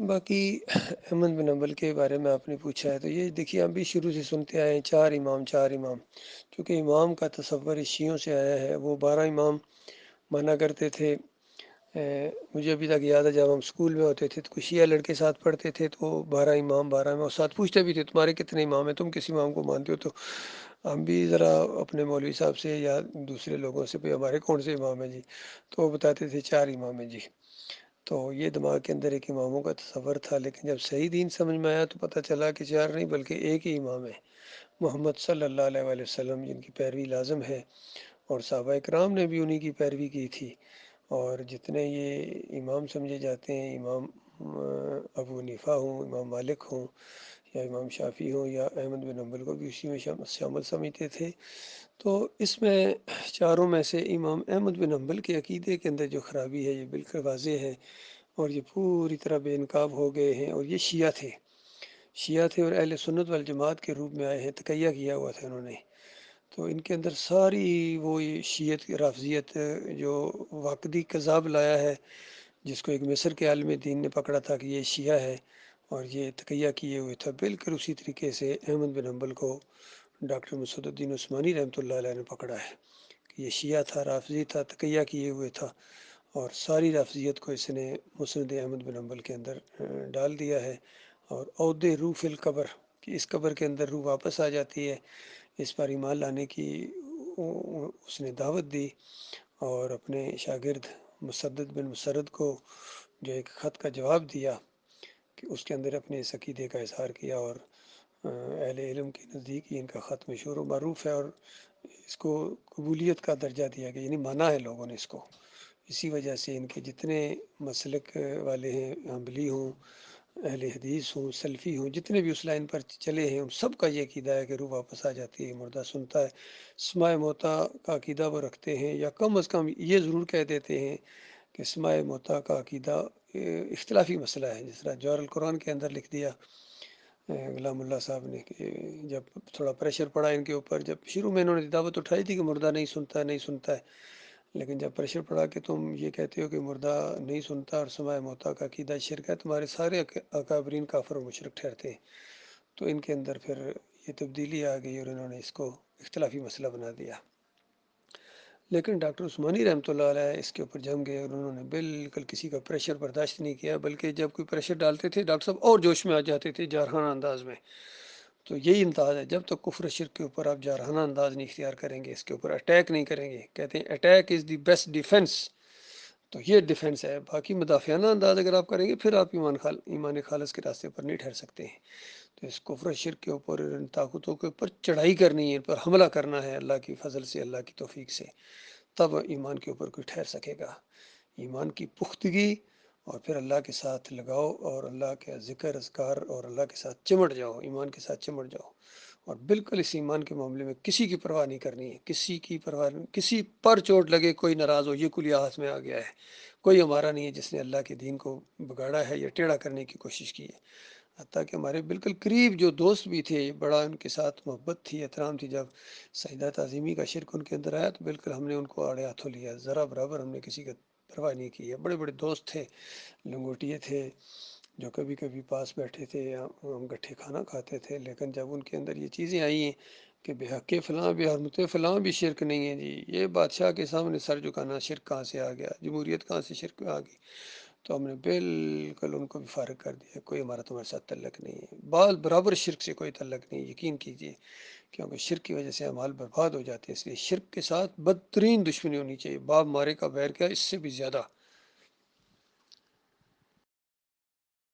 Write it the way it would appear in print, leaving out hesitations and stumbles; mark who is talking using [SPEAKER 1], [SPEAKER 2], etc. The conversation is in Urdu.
[SPEAKER 1] باقی احمد بن حنبل کے بارے میں آپ نے پوچھا ہے تو یہ دیکھیے ہم بھی شروع سے سنتے آئے ہیں، چار امام چار امام. چونکہ امام کا تصور اس شیعوں سے آیا ہے. وہ 12 امام مانا کرتے تھے. مجھے ابھی تک یاد ہے جب ہم اسکول میں ہوتے تھے تو کچھ شیعہ لڑکے ساتھ پڑھتے تھے تو 12 امام اور ساتھ پوچھتے بھی تھے تمہارے کتنے امام ہیں، تم کس امام کو مانتے ہو. تو ہم بھی ذرا اپنے مولوی صاحب سے یا دوسرے لوگوں سے بھی ہمارے کون سے امام ہیں جی، تو وہ بتاتے تھے 4 امام ہیں جی. تو یہ دماغ کے اندر ایک اماموں کا تصور تھا، لیکن جب صحیح دین سمجھ میں آیا تو پتہ چلا کہ 4 نہیں بلکہ ایک ہی امام ہے، محمد صلی اللہ علیہ وآلہ وسلم، جن کی پیروی لازم ہے. اور صحابہ اکرام نے بھی انہی کی پیروی کی تھی. اور جتنے یہ امام سمجھے جاتے ہیں، امام ابو حنیفہ ہوں، امام مالک ہوں، یا امام شافعی ہوں، یا احمد بن حنبل کو بھی اسی میں شامل سمجھتے تھے. تو اس میں چاروں میں سے امام احمد بن حنبل کے عقیدے کے اندر جو خرابی ہے یہ بالکل واضح ہے، اور یہ پوری طرح بے نقاب ہو گئے ہیں. اور یہ شیعہ تھے اور اہل سنت والجماعت کے روپ میں آئے ہیں. تقیہ کیا ہوا تھا انہوں نے. تو ان کے اندر ساری وہ شیعت رافضیت جو واقعی کذاب لایا ہے، جس کو ایک مصر کے عالم دین نے پکڑا تھا کہ یہ شیعہ ہے اور یہ تقیہ کیے ہوئے تھا، بالکل اسی طریقے سے احمد بن حنبل کو ڈاکٹر مسعود الدین عثمانی رحمۃ اللہ علیہ نے پکڑا ہے کہ یہ شیعہ تھا، رافضی تھا، تقیہ کیے ہوئے تھا. اور ساری رافضیت کو اس نے مسند احمد بن حنبل کے اندر ڈال دیا ہے. اور عود روح فی القبر کہ اس قبر کے اندر روح واپس آ جاتی ہے، اس پر ایمان لانے کی اس نے دعوت دی. اور اپنے شاگرد مسدد بن مسرد کو جو ایک خط کا جواب دیا کہ اس کے اندر اپنے اس عقیدے کا اظہار کیا. اور اہل علم کے نزدیک ہی ان کا خط مشہور و معروف ہے، اور اس کو قبولیت کا درجہ دیا گیا، یعنی مانا ہے لوگوں نے اس کو. اسی وجہ سے ان کے جتنے مسلک والے ہیں، حنبلی ہوں، اہل حدیث ہوں، سلفی ہوں، جتنے بھی اس لائن پر چلے ہیں، ان سب کا یہ عقیدہ ہے کہ روح واپس آ جاتی ہے، مردہ سنتا ہے. سماع موتا کا عقیدہ وہ رکھتے ہیں، یا کم از کم یہ ضرور کہہ دیتے ہیں کہ سماع موتا کا عقیدہ اختلافی مسئلہ ہے. جس طرح جوہر القرآن کے اندر لکھ دیا غلام اللہ صاحب نے کہ جب تھوڑا پریشر پڑا ان کے اوپر، جب شروع میں انہوں نے دعوت اٹھائی تھی کہ مردہ نہیں سنتا ہے، نہیں سنتا ہے، لیکن جب پریشر پڑا کہ تم یہ کہتے ہو کہ مردہ نہیں سنتا اور سماع موتا کا عقیدہ شرک ہے، تمہارے سارے اکابرین کافر و مشرک ٹھہرتے ہیں. تو ان کے اندر پھر یہ تبدیلی آ گئی اور انہوں نے اس کو اختلافی مسئلہ بنا دیا. لیکن ڈاکٹر عثمانی رحمۃ اللہ علیہ اس کے اوپر جم گئے اور انہوں نے بالکل کسی کا پریشر برداشت نہیں کیا، بلکہ جب کوئی پریشر ڈالتے تھے ڈاکٹر صاحب اور جوش میں آ جاتے تھے جارحانہ انداز میں. تو یہی انداز ہے، جب تک کفر شرک کے اوپر آپ جارحانہ انداز نہیں اختیار کریں گے، اس کے اوپر اٹیک نہیں کریں گے. کہتے ہیں attack is the best defence. تو یہ ڈیفینس ہے. باقی مدافعانہ انداز اگر آپ کریں گے پھر آپ ایمان خالص کے راستے پر نہیں ٹھہر سکتے ہیں. تو اس کفر شرک کے اوپر، ان طاقتوں کے اوپر چڑھائی کرنی ہے، ان پر حملہ کرنا ہے اللہ کی فضل سے، اللہ کی توفیق سے، تب ایمان کے اوپر کوئی ٹھہر سکے گا. ایمان کی پختگی اور پھر اللہ کے ساتھ لگاؤ اور اللہ کے ذکر اذکار اور اللہ کے ساتھ چمٹ جاؤ، ایمان کے ساتھ چمٹ جاؤ. اور بالکل اس ایمان کے معاملے میں کسی کی پرواہ نہیں کرنی ہے، کسی کی پرواہ نہیں. کسی پر چوٹ لگے، کوئی ناراض ہو، یہ کلیہ ہاتھ میں آ گیا ہے، کوئی ہمارا نہیں ہے جس نے اللہ کے دین کو بگاڑا ہے یا ٹیڑھا کرنے کی کوشش کی ہے. حتیٰ کہ ہمارے بالکل قریب جو دوست بھی تھے، بڑا ان کے ساتھ محبت تھی، احترام تھی، جب سجدہ تعظیمی کا شرک ان کے اندر آیا تو بالکل ہم نے ان کو آڑے ہاتھوں لیا، ذرا برابر ہم نے کسی کا پرواہ نہیں کی ہے. بڑے بڑے دوست تھے، لنگوٹیے تھے، جو کبھی کبھی پاس بیٹھے تھے یا ہم گٹھے کھانا کھاتے تھے. لیکن جب ان کے اندر یہ چیزیں آئی ہیں کہ بے حق فلاں، بے حرمت فلاں بھی شرک نہیں ہے جی، یہ بادشاہ کے سامنے سر جھکانا شرک کہاں سے آ گیا، جمہوریت کہاں سے شرک میں آ گئی، تو ہم نے بالکل ان کو بھی فارغ کر دیا. کوئی ہمارا تمہارے ساتھ تعلق نہیں ہے، بال برابر شرک سے کوئی تعلق نہیں، یقین کیجیے. کیونکہ شرک کی وجہ سے اعمال برباد ہو جاتے ہیں، اس لیے شرک کے ساتھ بدترین دشمنی ہونی چاہیے. باپ مارے کا بیر کیا، اس سے بھی زیادہ